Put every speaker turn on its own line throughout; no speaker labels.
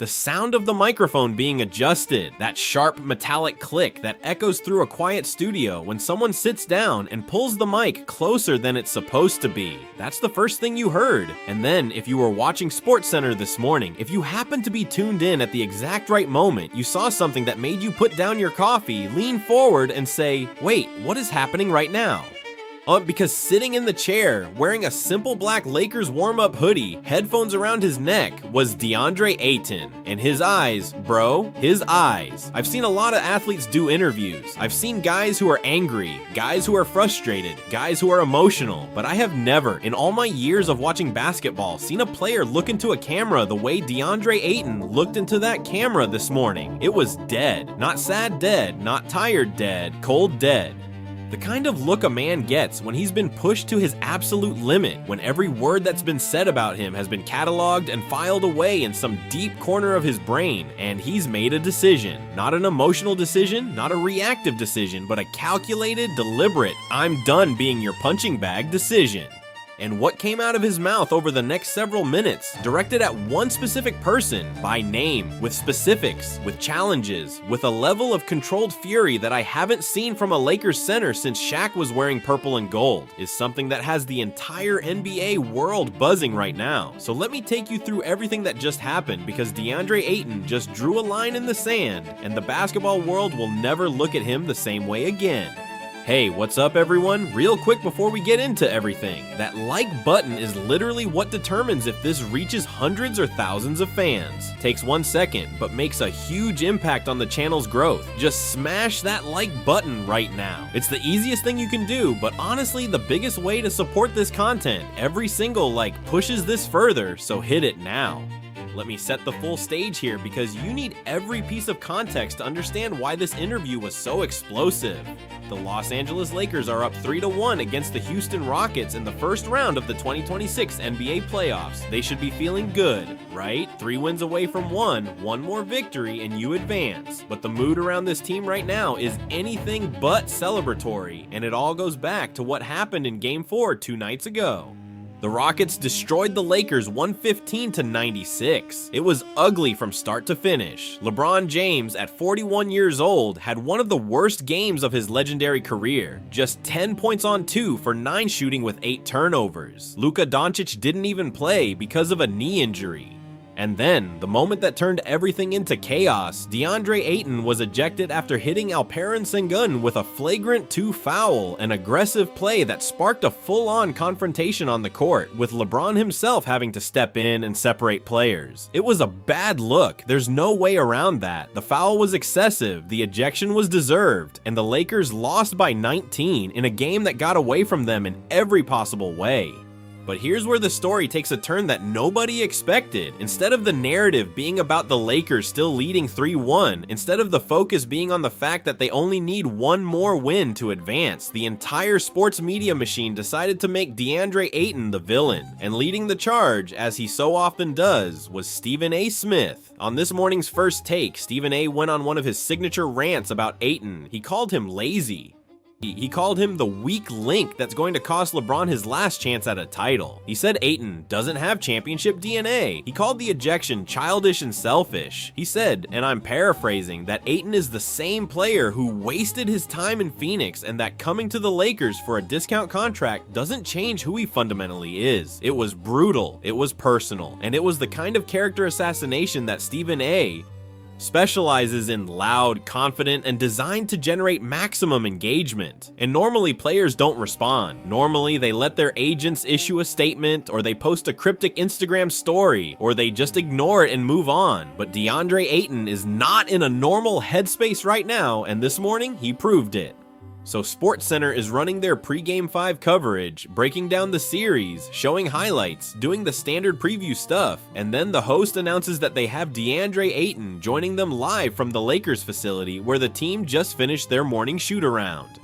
The sound of the microphone being adjusted, that sharp metallic click that echoes through a quiet studio when someone sits down and pulls the mic closer than it's supposed to be. That's the first thing you heard. And then, if you were watching SportsCenter this morning, if you happened to be tuned in at the exact right moment, you saw something that made you put down your coffee, lean forward, and say, "Wait, what is happening right now?" Because sitting in the chair, wearing a simple black Lakers warm-up hoodie, headphones around his neck, was Deandre Ayton. And his eyes, bro, his eyes. I've seen a lot of athletes do interviews. I've seen guys who are angry, guys who are frustrated, guys who are emotional. But I have never, in all my years of watching basketball, seen a player look into a camera the way Deandre Ayton looked into that camera this morning. It was dead. Not sad dead, not tired dead, cold dead. The kind of look a man gets when he's been pushed to his absolute limit, when every word that's been said about him has been cataloged and filed away in some deep corner of his brain, and he's made a decision. Not an emotional decision, not a reactive decision, but a calculated, deliberate, I'm done being your punching bag decision. And what came out of his mouth over the next several minutes, directed at one specific person, by name, with specifics, with challenges, with a level of controlled fury that I haven't seen from a Lakers center since Shaq was wearing purple and gold, is something that has the entire NBA world buzzing right now. So let me take you through everything that just happened, because Deandre Ayton just drew a line in the sand, and the basketball world will never look at him the same way again. Hey, what's up everyone? Real quick before we get into everything, that like button is literally what determines if this reaches hundreds or thousands of fans. Takes 1 second, but makes a huge impact on the channel's growth. Just smash that like button right now. It's the easiest thing you can do, but honestly the biggest way to support this content. Every single like pushes this further, so hit it now. Let me set the full stage here because you need every piece of context to understand why this interview was so explosive. The Los Angeles Lakers are up 3-1 against the Houston Rockets in the first round of the 2026 NBA playoffs. They should be feeling good, right? 3 wins away from one more victory and you advance. But the mood around this team right now is anything but celebratory, and it all goes back to what happened in Game 4 2 nights ago. The Rockets destroyed the Lakers 115-96. It was ugly from start to finish. LeBron James, at 41 years old, had one of the worst games of his legendary career. Just 10 points on 2 for 9 shooting with 8 turnovers. Luka Doncic didn't even play because of a knee injury. And then, the moment that turned everything into chaos, Deandre Ayton was ejected after hitting Alperen Sengun with a flagrant 2 foul, an aggressive play that sparked a full-on confrontation on the court, with LeBron himself having to step in and separate players. It was a bad look, there's no way around that. The foul was excessive, the ejection was deserved, and the Lakers lost by 19 in a game that got away from them in every possible way. But here's where the story takes a turn that nobody expected. Instead of the narrative being about the Lakers still leading 3-1, instead of the focus being on the fact that they only need one more win to advance, the entire sports media machine decided to make Deandre Ayton the villain. And leading the charge, as he so often does, was Stephen A. Smith. On this morning's First Take, Stephen A. went on one of his signature rants about Ayton. He called him lazy. He called him the weak link that's going to cost LeBron his last chance at a title. He said Ayton doesn't have championship DNA. He called the ejection childish and selfish. He said, and I'm paraphrasing, that Ayton is the same player who wasted his time in Phoenix and that coming to the Lakers for a discount contract doesn't change who he fundamentally is. It was brutal, it was personal, and it was the kind of character assassination that Stephen A. specializes in: loud, confident, and designed to generate maximum engagement. And normally players don't respond. Normally they let their agents issue a statement, or they post a cryptic Instagram story, or they just ignore it and move on. But Deandre Ayton is not in a normal headspace right now, and this morning he proved it. So SportsCenter is running their pre-Game 5 coverage, breaking down the series, showing highlights, doing the standard preview stuff, and then the host announces that they have Deandre Ayton joining them live from the Lakers facility where the team just finished their morning shoot-around.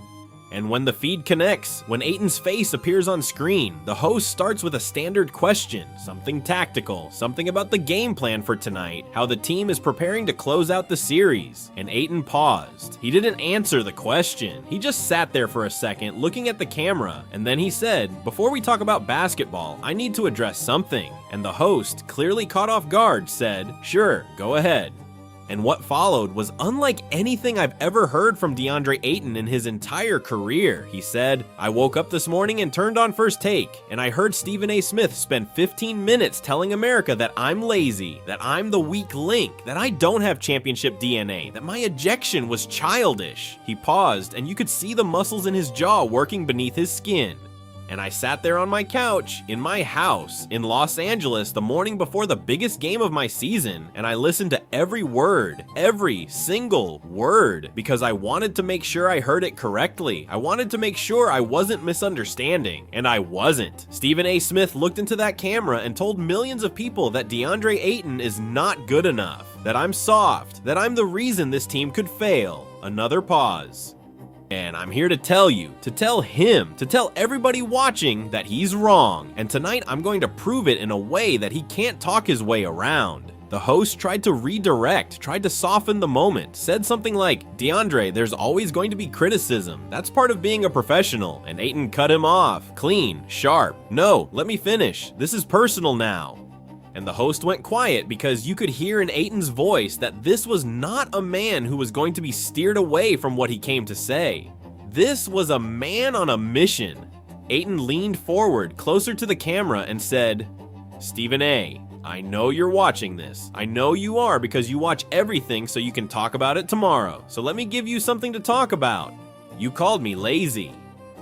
And when the feed connects, when Ayton's face appears on screen, the host starts with a standard question, something tactical, something about the game plan for tonight, how the team is preparing to close out the series. And Ayton paused. He didn't answer the question. He just sat there for a second looking at the camera, and then he said, "Before we talk about basketball, I need to address something." And the host, clearly caught off guard, said, "Sure, go ahead." And what followed was unlike anything I've ever heard from Deandre Ayton in his entire career. He said, "I woke up this morning and turned on First Take, and I heard Stephen A. Smith spend 15 minutes telling America that I'm lazy, that I'm the weak link, that I don't have championship DNA, that my ejection was childish." He paused, and you could see the muscles in his jaw working beneath his skin. And I sat there on my couch, in my house, in Los Angeles, the morning before the biggest game of my season, and I listened to every word, every single word, because I wanted to make sure I heard it correctly. I wanted to make sure I wasn't misunderstanding, and I wasn't. Stephen A. Smith looked into that camera and told millions of people that Deandre Ayton is not good enough, that I'm soft, that I'm the reason this team could fail. Another pause. And I'm here to tell you, to tell him, to tell everybody watching that he's wrong. And tonight I'm going to prove it in a way that he can't talk his way around. The host tried to redirect, tried to soften the moment, said something like, "Deandre, there's always going to be criticism. That's part of being a professional." And Ayton cut him off, clean, sharp. "No, let me finish. This is personal now." And the host went quiet because you could hear in Ayton's voice that this was not a man who was going to be steered away from what he came to say. This was a man on a mission. Ayton leaned forward, closer to the camera, and said, "Stephen A., I know you're watching this. I know you are because you watch everything so you can talk about it tomorrow. So let me give you something to talk about. You called me lazy.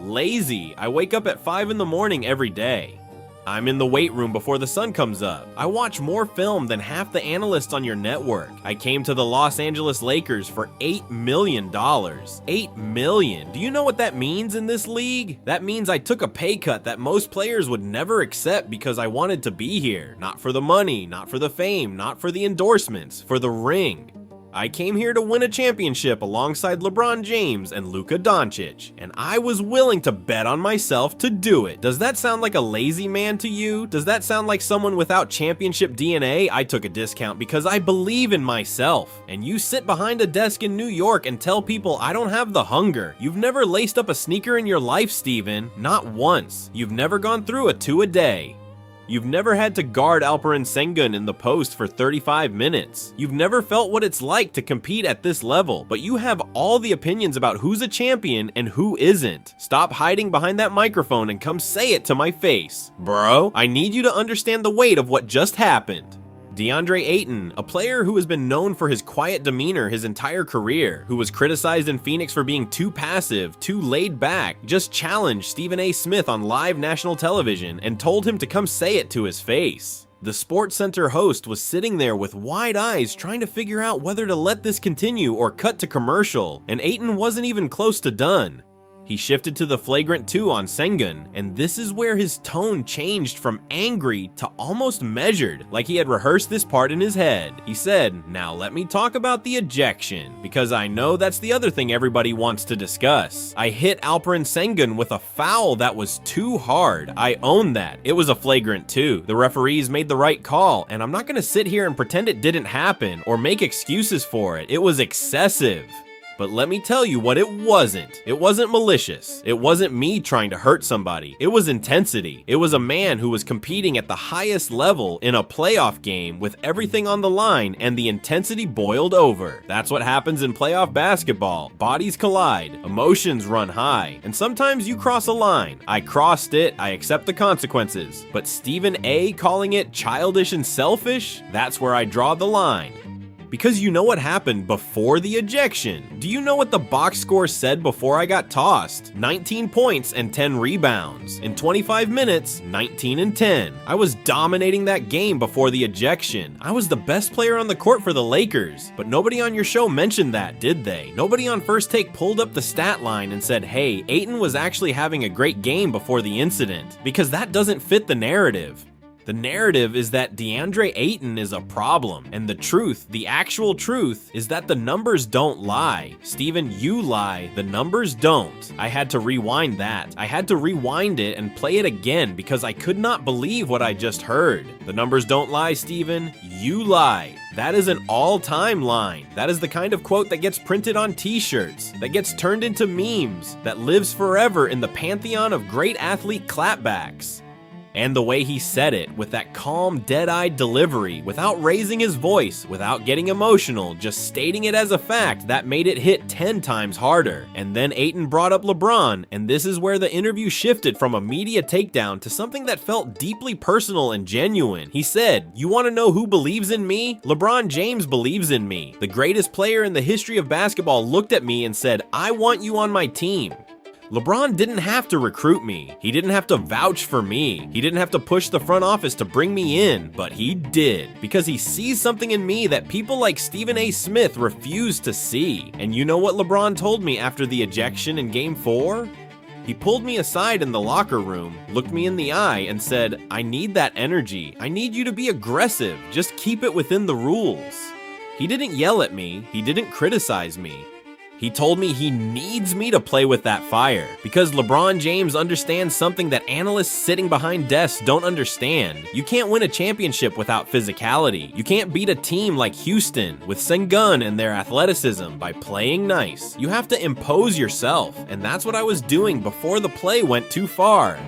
Lazy. I wake up at 5 in the morning every day. I'm in the weight room before the sun comes up. I watch more film than half the analysts on your network. I came to the Los Angeles Lakers for $8 million. $8 million. Do you know what that means in this league? That means I took a pay cut that most players would never accept because I wanted to be here. Not for the money, not for the fame, not for the endorsements, for the ring. I came here to win a championship alongside LeBron James and Luka Doncic, and I was willing to bet on myself to do it. Does that sound like a lazy man to you? Does that sound like someone without championship DNA? I took a discount because I believe in myself. And you sit behind a desk in New York and tell people I don't have the hunger. You've never laced up a sneaker in your life, Steven. Not once. You've never gone through a 2 a day. You've never had to guard Alperen Sengun in the post for 35 minutes. You've never felt what it's like to compete at this level, but you have all the opinions about who's a champion and who isn't. Stop hiding behind that microphone and come say it to my face. Bro, I need you to understand the weight of what just happened. Deandre Ayton, a player who has been known for his quiet demeanor his entire career, who was criticized in Phoenix for being too passive, too laid back, just challenged Stephen A. Smith on live national television and told him to come say it to his face. The SportsCenter host was sitting there with wide eyes trying to figure out whether to let this continue or cut to commercial, and Ayton wasn't even close to done. He shifted to the flagrant 2 on Sengun, and this is where his tone changed from angry to almost measured, like he had rehearsed this part in his head. He said, "Now let me talk about the ejection, because I know that's the other thing everybody wants to discuss. I hit Alperen Sengun with a foul that was too hard. I own that. It was a flagrant 2. The referees made the right call, and I'm not going to sit here and pretend it didn't happen or make excuses for it. It was excessive. But let me tell you what it wasn't. It wasn't malicious. It wasn't me trying to hurt somebody. It was intensity. It was a man who was competing at the highest level in a playoff game with everything on the line, and the intensity boiled over. That's what happens in playoff basketball. Bodies collide, emotions run high, and sometimes you cross a line. I crossed it, I accept the consequences. But Stephen A. calling it childish and selfish? That's where I draw the line. Because you know what happened before the ejection. Do you know what the box score said before I got tossed? 19 points and 10 rebounds. In 25 minutes, 19 and 10. I was dominating that game before the ejection. I was the best player on the court for the Lakers. But nobody on your show mentioned that, did they? Nobody on First Take pulled up the stat line and said, hey, Ayton was actually having a great game before the incident. Because that doesn't fit the narrative. The narrative is that Deandre Ayton is a problem, and the truth, the actual truth, is that the numbers don't lie. Steven, you lie, the numbers don't. I had to rewind that. I had to rewind it and play it again because I could not believe what I just heard. The numbers don't lie, Steven, you lie. That is an all-time line. That is the kind of quote that gets printed on t-shirts, that gets turned into memes, that lives forever in the pantheon of great athlete clapbacks. And the way he said it, with that calm, dead-eyed delivery, without raising his voice, without getting emotional, just stating it as a fact, that made it hit 10 times harder. And then Ayton brought up LeBron, and this is where the interview shifted from a media takedown to something that felt deeply personal and genuine. He said, "You want to know who believes in me? LeBron James believes in me. The greatest player in the history of basketball looked at me and said, 'I want you on my team.' LeBron didn't have to recruit me. He didn't have to vouch for me. He didn't have to push the front office to bring me in, but he did. Because he sees something in me that people like Stephen A. Smith refuse to see. And you know what LeBron told me after the ejection in Game 4? He pulled me aside in the locker room, looked me in the eye, and said, 'I need that energy. I need you to be aggressive. Just keep it within the rules.' He didn't yell at me. He didn't criticize me. He told me he needs me to play with that fire because LeBron James understands something that analysts sitting behind desks don't understand. You can't win a championship without physicality. You can't beat a team like Houston with Sengun and their athleticism by playing nice. You have to impose yourself, and that's what I was doing before the play went too far."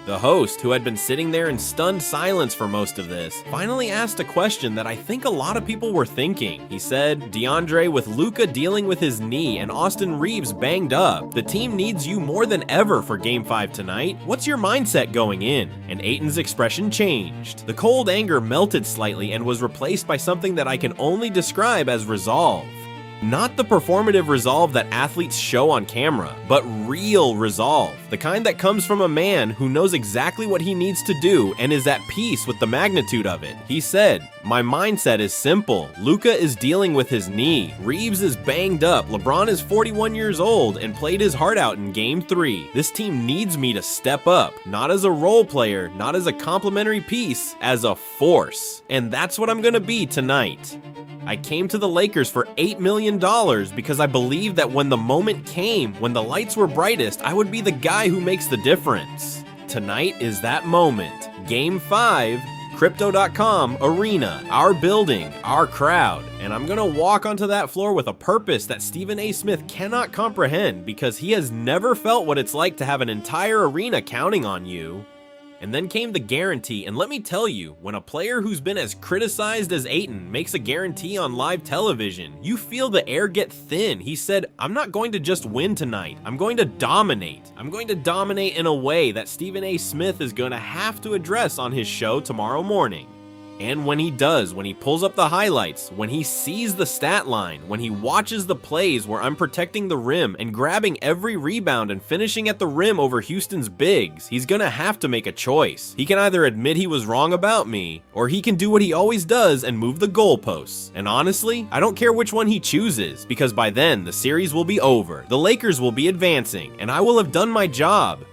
The host, who had been sitting there in stunned silence for most of this, finally asked a question that I think a lot of people were thinking. He said, "DeAndre, with Luka dealing with his knee and Austin Reeves banged up, the team needs you more than ever for Game 5 tonight. What's your mindset going in?" And Ayton's expression changed. The cold anger melted slightly and was replaced by something that I can only describe as resolve. Not the performative resolve that athletes show on camera, but real resolve. The kind that comes from a man who knows exactly what he needs to do and is at peace with the magnitude of it. He said, "My mindset is simple. Luka is dealing with his knee. Reeves is banged up. LeBron is 41 years old and played his heart out in Game 3. This team needs me to step up, not as a role player, not as a complimentary piece, as a force. And that's what I'm gonna be tonight." I came to the Lakers for $8 million because I believed that when the moment came, when the lights were brightest, I would be the guy who makes the difference. Tonight is that moment. Game 5, Crypto.com Arena, our building, our crowd. And I'm gonna walk onto that floor with a purpose that Stephen A. Smith cannot comprehend because he has never felt what it's like to have an entire arena counting on you. And then came the guarantee, and let me tell you, when a player who's been as criticized as Ayton makes a guarantee on live television, you feel the air get thin. He said, "I'm not going to just win tonight, I'm going to dominate. I'm going to dominate in a way that Stephen A. Smith is going to have to address on his show tomorrow morning." And when he does, when he pulls up the highlights, when he sees the stat line, when he watches the plays where I'm protecting the rim and grabbing every rebound and finishing at the rim over Houston's bigs, he's gonna have to make a choice. He can either admit he was wrong about me, or he can do what he always does and move the goalposts. And honestly, I don't care which one he chooses, because by then, the series will be over, the Lakers will be advancing, and I will have done my job.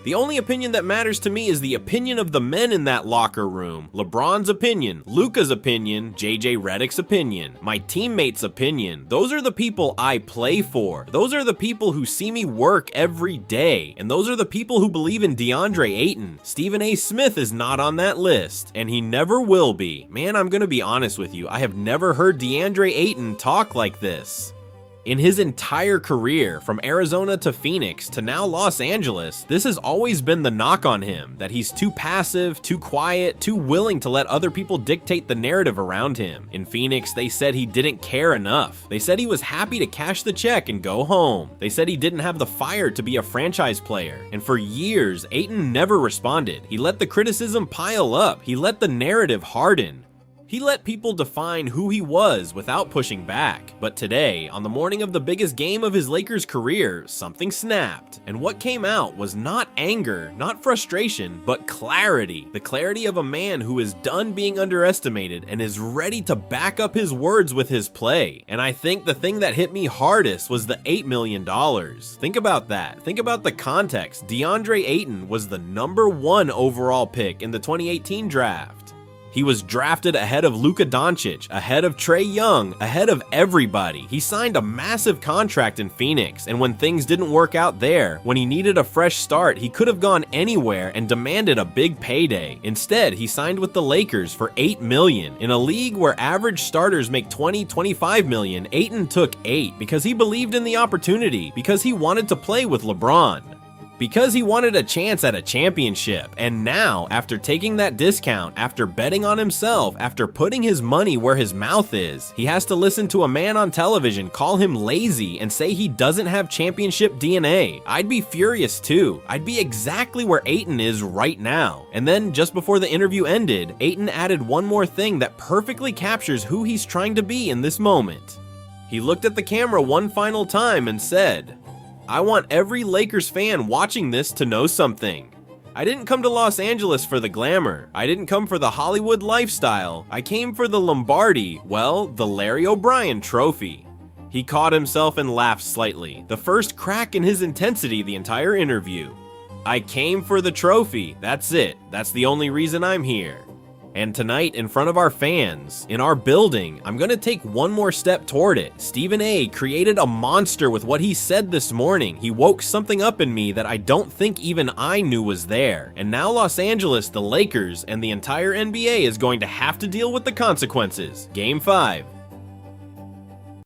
The only opinion that matters to me is the opinion of the men in that locker room. LeBron's opinion, Luka's opinion, JJ Redick's opinion, my teammates' opinion. Those are the people I play for. Those are the people who see me work every day. And those are the people who believe in DeAndre Ayton. Stephen A. Smith is not on that list, and he never will be. Man, I'm gonna be honest with you, I have never heard DeAndre Ayton talk like this. In his entire career, from Arizona to Phoenix to now Los Angeles, this has always been the knock on him, that he's too passive, too quiet, too willing to let other people dictate the narrative around him. In Phoenix, they said he didn't care enough. They said he was happy to cash the check and go home. They said he didn't have the fire to be a franchise player. And for years, Ayton never responded. He let the criticism pile up. He let the narrative harden. He let people define who he was without pushing back. But today, on the morning of the biggest game of his Lakers career, something snapped. And what came out was not anger, not frustration, but clarity. The clarity of a man who is done being underestimated and is ready to back up his words with his play. And I think the thing that hit me hardest was the $8 million. Think about that. Think about the context. Deandre Ayton was the #1 overall pick in the 2018 draft. He was drafted ahead of Luka Doncic, ahead of Trae Young, ahead of everybody. He signed a massive contract in Phoenix, and when things didn't work out there, when he needed a fresh start, he could have gone anywhere and demanded a big payday. Instead, he signed with the Lakers for $8 million. In a league where average starters make $20-25 million, Ayton took $8 because he believed in the opportunity, because he wanted to play with LeBron. Because he wanted a chance at a championship, and now, after taking that discount, after betting on himself, after putting his money where his mouth is, he has to listen to a man on television call him lazy and say he doesn't have championship DNA. I'd be furious too. I'd be exactly where Ayton is right now. And then, just before the interview ended, Ayton added one more thing that perfectly captures who he's trying to be in this moment. He looked at the camera one final time and said, "I want every Lakers fan watching this to know something. I didn't come to Los Angeles for the glamour. I didn't come for the Hollywood lifestyle. I came for the Lombardi, well, the Larry O'Brien trophy." He caught himself and laughed slightly, the first crack in his intensity the entire interview. "I came for the trophy, that's it. That's the only reason I'm here." And tonight, in front of our fans, in our building, I'm gonna take one more step toward it. Stephen A. created a monster with what he said this morning. He woke something up in me that I don't think even I knew was there. And now Los Angeles, the Lakers, and the entire NBA is going to have to deal with the consequences. Game 5.